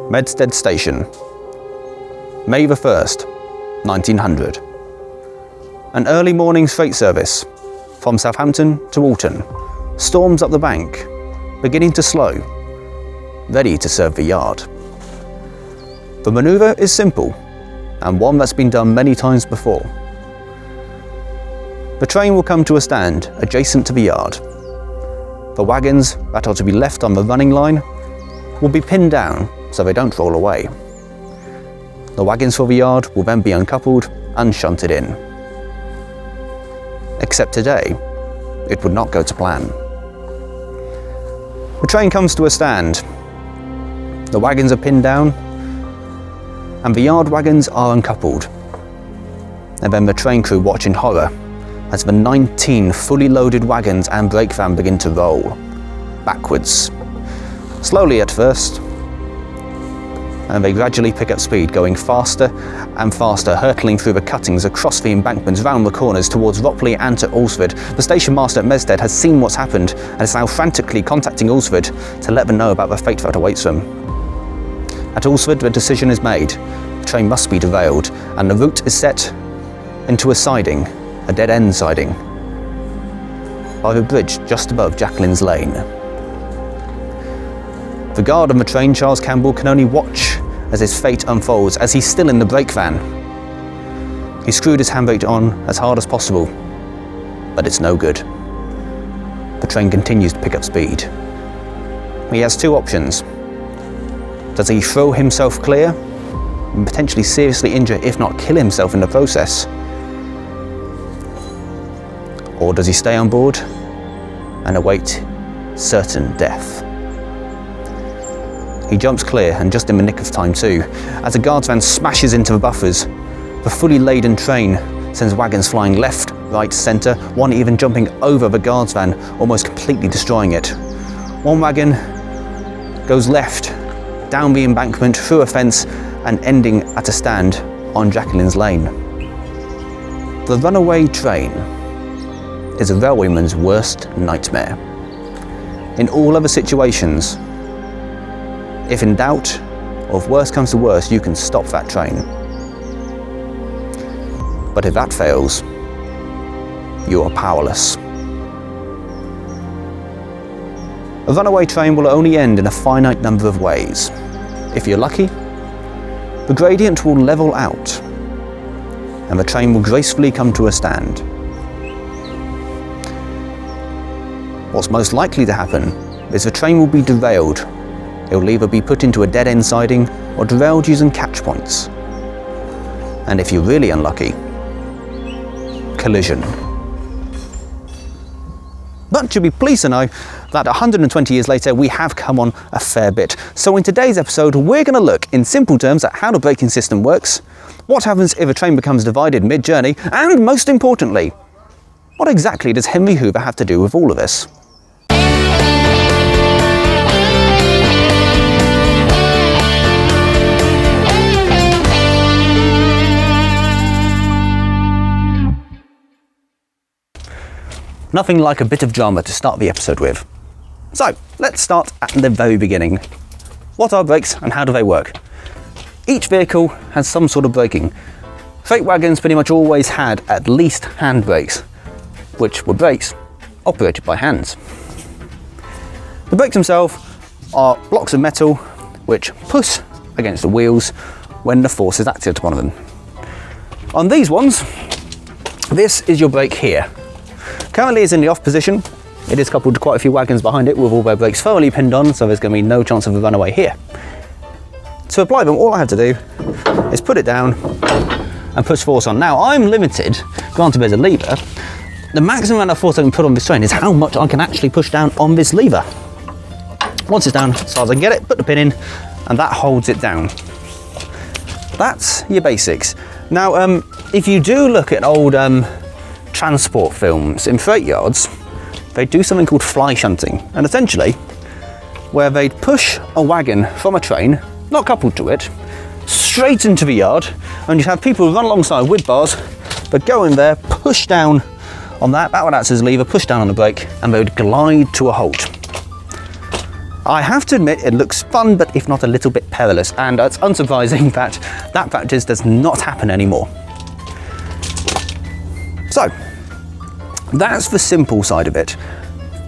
Medstead Station, May the 1st, 1900. An early morning's freight service from Southampton to Alton storms up the bank, beginning to slow, ready to serve the yard. The manoeuvre is simple, and one that's been done many times before. The train will come to a stand adjacent to the yard. The wagons that are to be left on the running line will be pinned down so they don't roll away. The wagons for the yard will then be uncoupled and shunted in. Except today, it would not go to plan. The train comes to a stand. The wagons are pinned down, and the yard wagons are uncoupled. And then the train crew watch in horror as the 19 fully loaded wagons and brake van begin to roll, backwards. Slowly at first, and they gradually pick up speed, going faster and faster, hurtling through the cuttings, across the embankments, round the corners, towards Ropley and to Alresford. The station master at Medstead has seen what's happened and is now frantically contacting Alresford to let them know about the fate that awaits them. At Alresford, the decision is made. The train must be derailed, and the route is set into a siding, a dead-end siding, by the bridge just above Jacqueline's Lane. The guard on the train, Charles Campbell, can only watch as his fate unfolds, as he's still in the brake van. He screwed his handbrake on as hard as possible, but it's no good. The train continues to pick up speed. He has two options. Does he throw himself clear and potentially seriously injure, if not kill himself in the process? Or does he stay on board and await certain death? He jumps clear, and just in the nick of time too, as a guard's van smashes into the buffers. The fully laden train sends wagons flying left, right, centre, one even jumping over the guard's van, almost completely destroying it. One wagon goes left, down the embankment, through a fence, and ending at a stand on Jacqueline's Lane. The runaway train is a railwayman's worst nightmare. In all other situations, if in doubt, or if worse comes to worse, you can stop that train. But if that fails, you are powerless. A runaway train will only end in a finite number of ways. If you're lucky, the gradient will level out, and the train will gracefully come to a stand. What's most likely to happen is the train will be derailed. It will either be put into a dead-end siding or derailed using catch points. And if you're really unlucky, collision. But you'll be pleased to know that 120 years later, we have come on a fair bit. So in today's episode, we're going to look in simple terms at how the braking system works, what happens if a train becomes divided mid-journey, and most importantly, what exactly does Henry Hoover have to do with all of this? Nothing like a bit of drama to start the episode with. So, let's start at the very beginning. What are brakes and how do they work? Each vehicle has some sort of braking. Freight wagons pretty much always had at least hand brakes, which were brakes operated by hands. The brakes themselves are blocks of metal which push against the wheels when the force is acted upon them. On these ones, this is your brake here. Currently it's in the off position. It is coupled to quite a few wagons behind it with all their brakes thoroughly pinned on, so there's going to be no chance of a runaway here. To apply them, all I have to do is put it down and push force on. Now, I'm limited, granted there's a lever. The maximum amount of force I can put on this train is how much I can actually push down on this lever. Once it's down, as far as I can get it, put the pin in, and that holds it down. That's your basics. Now, if you do look at old transport films in freight yards, they do something called fly shunting, and essentially where they'd push a wagon from a train, not coupled to it, straight into the yard, and you'd have people run alongside with bars, but go in there, push down on that would act as a lever, push down on the brake, and they would glide to a halt. I have to admit it looks fun, but if not a little bit perilous, and it's unsurprising that that practice does not happen anymore. So, that's the simple side of it.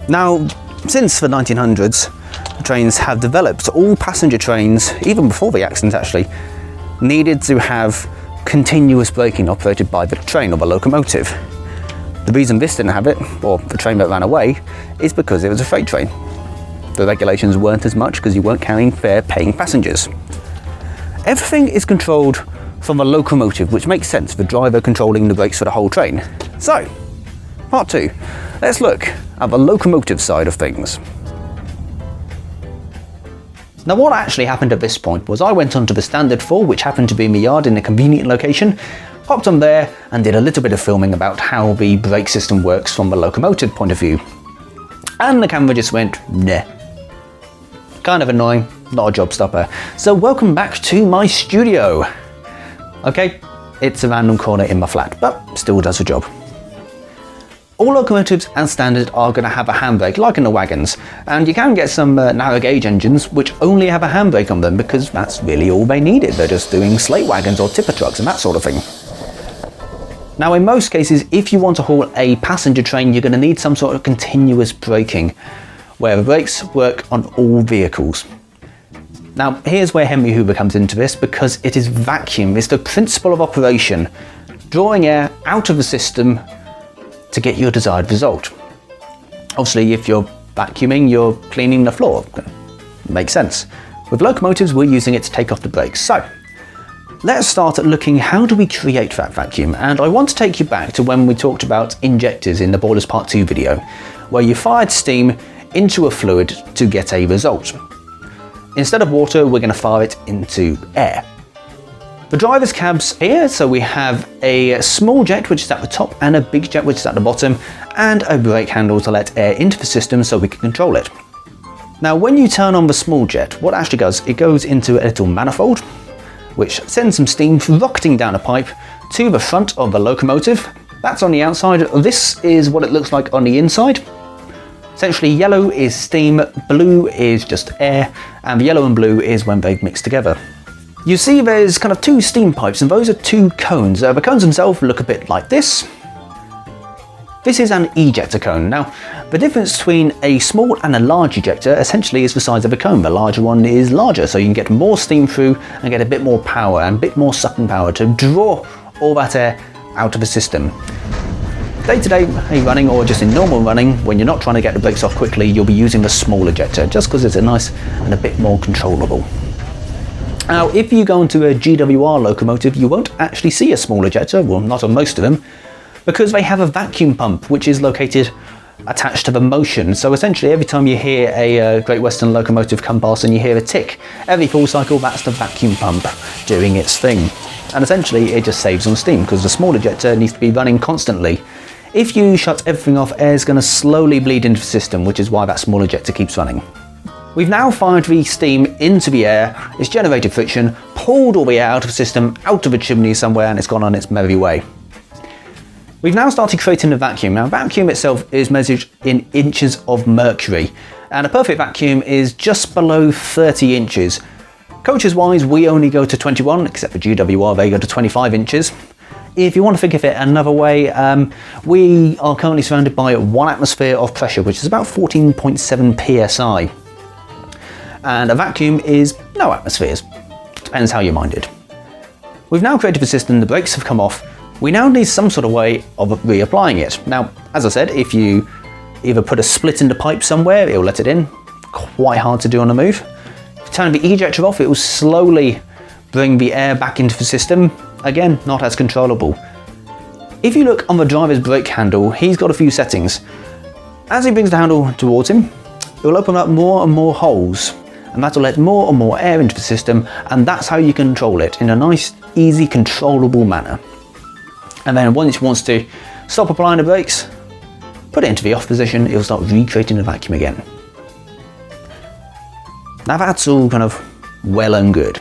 Now, since the 1900s, trains have developed. All passenger trains, even before the accident actually, needed to have continuous braking operated by the train or the locomotive. The reason this didn't have it, or the train that ran away, is because it was a freight train. The regulations weren't as much because you weren't carrying fare-paying passengers. Everything is controlled from a locomotive, which makes sense, the driver controlling the brakes for the whole train. So, part 2. Let's look at the locomotive side of things. Now what actually happened at this point was I went onto the standard 4, which happened to be in the yard in a convenient location, popped on there and did a little bit of filming about how the brake system works from the locomotive point of view. And the camera just went, nah. Kind of annoying, not a job stopper. So welcome back to my studio. Okay, it's a random corner in my flat, but still does the job. All locomotives and standard are going to have a handbrake, like in the wagons, and you can get some narrow gauge engines which only have a handbrake on them because that's really all they needed. They're just doing slate wagons or tipper trucks and that sort of thing. Now in most cases, if you want to haul a passenger train, you're going to need some sort of continuous braking, where the brakes work on all vehicles. Now here's where Henry Hoover comes into this, because it is vacuum. It's the principle of operation, drawing air out of the system to get your desired result. Obviously, if you're vacuuming, you're cleaning the floor. Makes sense. With locomotives, we're using it to take off the brakes. So, let's start at looking how do we create that vacuum. And I want to take you back to when we talked about injectors in the Boilers Part 2 video, where you fired steam into a fluid to get a result. Instead of water, we're going to fire it into air. The driver's cab's here, so we have a small jet which is at the top and a big jet which is at the bottom, and a brake handle to let air into the system so we can control it. Now when you turn on the small jet, what it actually does, it goes into a little manifold which sends some steam rocketing down a pipe to the front of the locomotive. That's on the outside. This is what it looks like on the inside. Essentially yellow is steam, blue is just air, and the yellow and blue is when they've mixed together. You see there's kind of 2 steam pipes, and those are 2 cones. The cones themselves look a bit like this. This is an ejecta cone. Now, the difference between a small and a large ejector essentially is the size of a cone. The larger one is larger, so you can get more steam through and get a bit more power and a bit more sucking power to draw all that air out of the system. Day-to-day running, or just in normal running, when you're not trying to get the brakes off quickly, you'll be using the small ejector, just because it's a nice and a bit more controllable. Now, if you go into a GWR locomotive, you won't actually see a small ejector, well, not on most of them, because they have a vacuum pump, which is located attached to the motion. So essentially, every time you hear a Great Western locomotive come past and you hear a tick, every full cycle, that's the vacuum pump doing its thing. And essentially, it just saves on steam, because the small ejector needs to be running constantly. If you shut everything off, air is going to slowly bleed into the system, which is why that small ejector keeps running. We've now fired the steam into the air, it's generated friction, pulled all the air out of the system, out of a chimney somewhere, and it's gone on its merry way. We've now started creating a vacuum. Now, vacuum itself is measured in inches of mercury, and a perfect vacuum is just below 30 inches. Coaches wise, we only go to 21, except for GWR, they go to 25 inches. If you want to think of it another way, we are currently surrounded by 1 atmosphere of pressure, which is about 14.7 psi. And a vacuum is no atmospheres. Depends how you mind it. We've now created a system, the brakes have come off. We now need some sort of way of reapplying it. Now, as I said, if you either put a split in the pipe somewhere, it'll let it in. Quite hard to do on the move. If you turn the ejector off, it will slowly bring the air back into the system. Again, not as controllable. If you look on the driver's brake handle, he's got a few settings. As he brings the handle towards him, it will open up more and more holes, and that will let more and more air into the system, and that's how you control it in a nice, easy, controllable manner. And then once it wants to stop applying the brakes, put it into the off position, it will start recreating the vacuum again. Now that's all kind of well and good,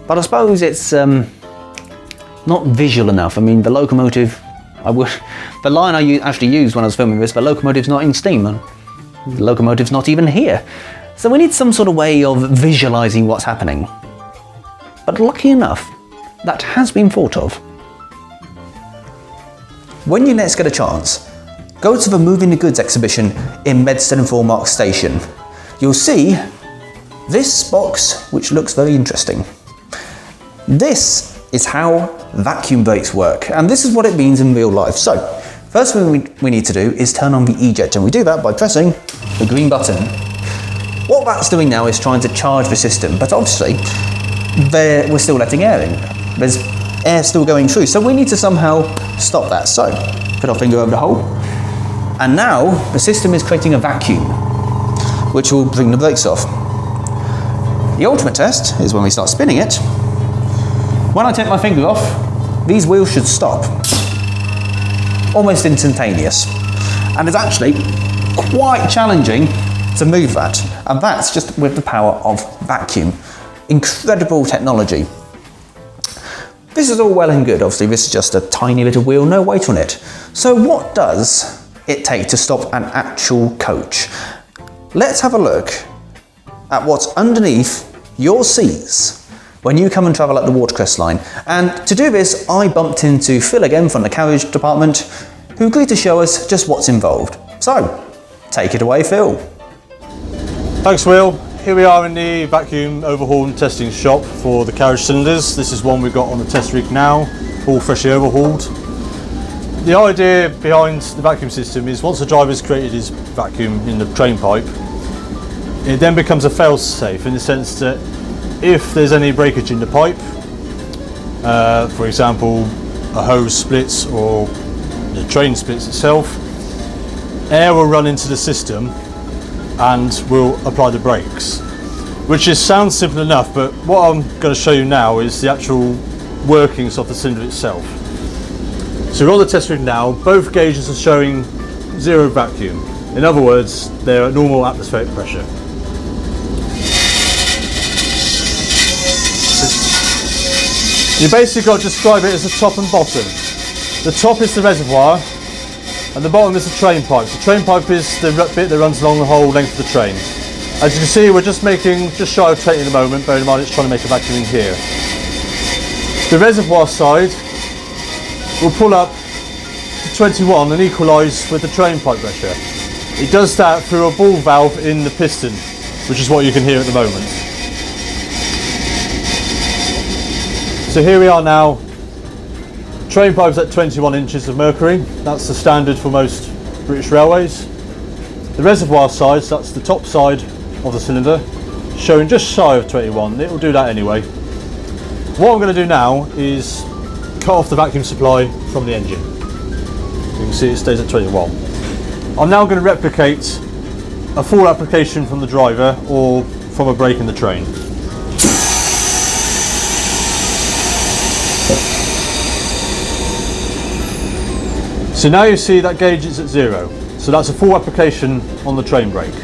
but I suppose it's not visual enough. I mean, the locomotive, the line I actually used when I was filming this, the locomotive's not in steam, and the locomotive's not even here. So we need some sort of way of visualising what's happening. But lucky enough, that has been thought of. When you next get a chance, go to the Moving the Goods exhibition in Medstead and Foremark Station. You'll see this box, which looks very interesting. This is how vacuum brakes work, and this is what it means in real life. So, first thing we need to do is turn on the ejector, and we do that by pressing the green button. What that's doing now is trying to charge the system, but obviously we're still letting air in. There's air still going through, so we need to somehow stop that. So, put our finger over the hole, and now the system is creating a vacuum, which will bring the brakes off. The ultimate test is when we start spinning it. When I take my finger off, these wheels should stop. Almost instantaneous. And it's actually quite challenging to move that. And that's just with the power of vacuum. Incredible technology. This is all well and good. Obviously, this is just a tiny little wheel, no weight on it. So what does it take to stop an actual coach? Let's have a look at what's underneath your seats when you come and travel up the Watercress line. And to do this, I bumped into Phil again from the Carriage department, who agreed to show us just what's involved. So, take it away, Phil. Thanks, Will. Here we are in the vacuum overhaul and testing shop for the Carriage cylinders. This is one we've got on the test rig now, all freshly overhauled. The idea behind the vacuum system is once the driver's created his vacuum in the train pipe, it then becomes a fail-safe in the sense that if there's any breakage in the pipe, for example a hose splits or the train splits itself, air will run into the system and will apply the brakes, which sounds simple enough, but what I'm going to show you now is the actual workings of the cylinder itself. So we're on the test rig now. Both gauges are showing zero vacuum. In other words, they're at normal atmospheric pressure. You basically got to describe it as the top and bottom. The top is the reservoir and the bottom is the train pipe. The train pipe is the bit that runs along the whole length of the train. As you can see, we're just making just shy of 20 at the moment, bearing in mind it's trying to make a vacuum in here. The reservoir side will pull up to 21 and equalise with the train pipe pressure. It does that through a ball valve in the piston, which is what you can hear at the moment. So here we are now, train pipe's at 21 inches of mercury. That's the standard for most British railways. The reservoir side, so that's the top side of the cylinder, showing just shy of 21. It will do that anyway. What I'm going to do now is cut off the vacuum supply from the engine. You can see it stays at 21. I'm now going to replicate a full application from the driver or from a brake in the train. So now you see that gauge is at zero. So that's a full application on the train brake.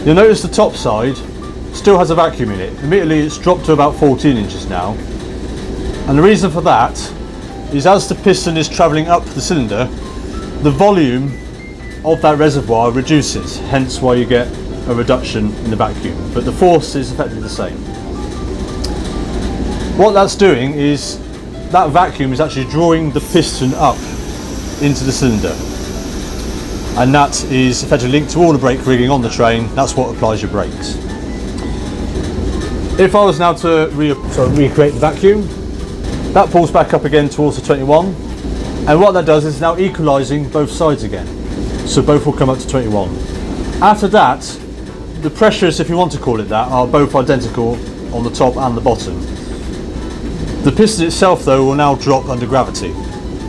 You'll notice the top side still has a vacuum in it. Immediately it's dropped to about 14 inches now. And the reason for that is as the piston is travelling up the cylinder, the volume of that reservoir reduces, hence why you get a reduction in the vacuum. But the force is effectively the same. What that's doing is that vacuum is actually drawing the piston up into the cylinder, and that is effectively linked to all the brake rigging on the train. That's what applies your brakes. If I was now to recreate the vacuum, that pulls back up again towards the 21, and what that does is now equalising both sides again, so both will come up to 21. After that, the pressures, if you want to call it that, are both identical on the top and the bottom. The piston itself though will now drop under gravity,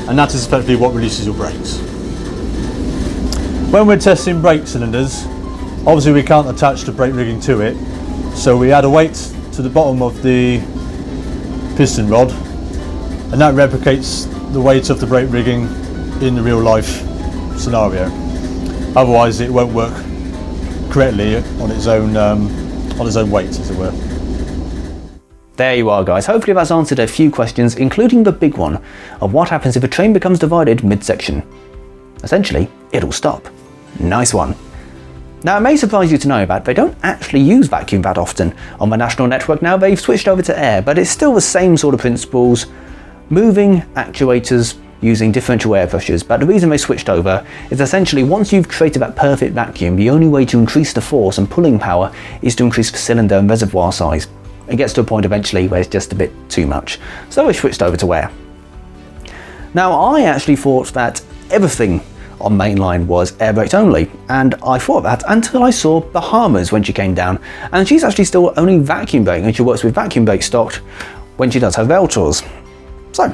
and that is effectively what releases your brakes. When we're testing brake cylinders, obviously we can't attach the brake rigging to it, so we add a weight to the bottom of the piston rod, and that replicates the weight of the brake rigging in the real life scenario. Otherwise it won't work correctly on its own weight, as it were. There you are, guys. Hopefully that's answered a few questions, including the big one of what happens if a train becomes divided mid-section. Essentially, it'll stop. Nice one. Now, it may surprise you to know that they don't actually use vacuum that often on the national network now. They've switched over to air, but it's still the same sort of principles, moving actuators using differential air pressures. But the reason they switched over is essentially once you've created that perfect vacuum, the only way to increase the force and pulling power is to increase the cylinder and reservoir size. It gets to a point eventually where it's just a bit too much. So they switched over to air. Now, I actually thought that everything on mainline was air braked only, and I thought that until I saw Bahamas when she came down, and she's actually still only vacuum braking, and she works with vacuum brake stock when she does her rail tours. So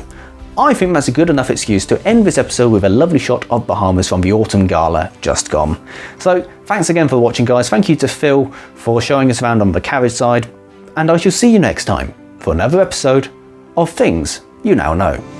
I think that's a good enough excuse to end this episode with a lovely shot of Bahamas from the autumn gala just gone. So thanks again for watching, guys. Thank you to Phil for showing us around on the Carriage side, and I shall see you next time for another episode of Things You Now Know.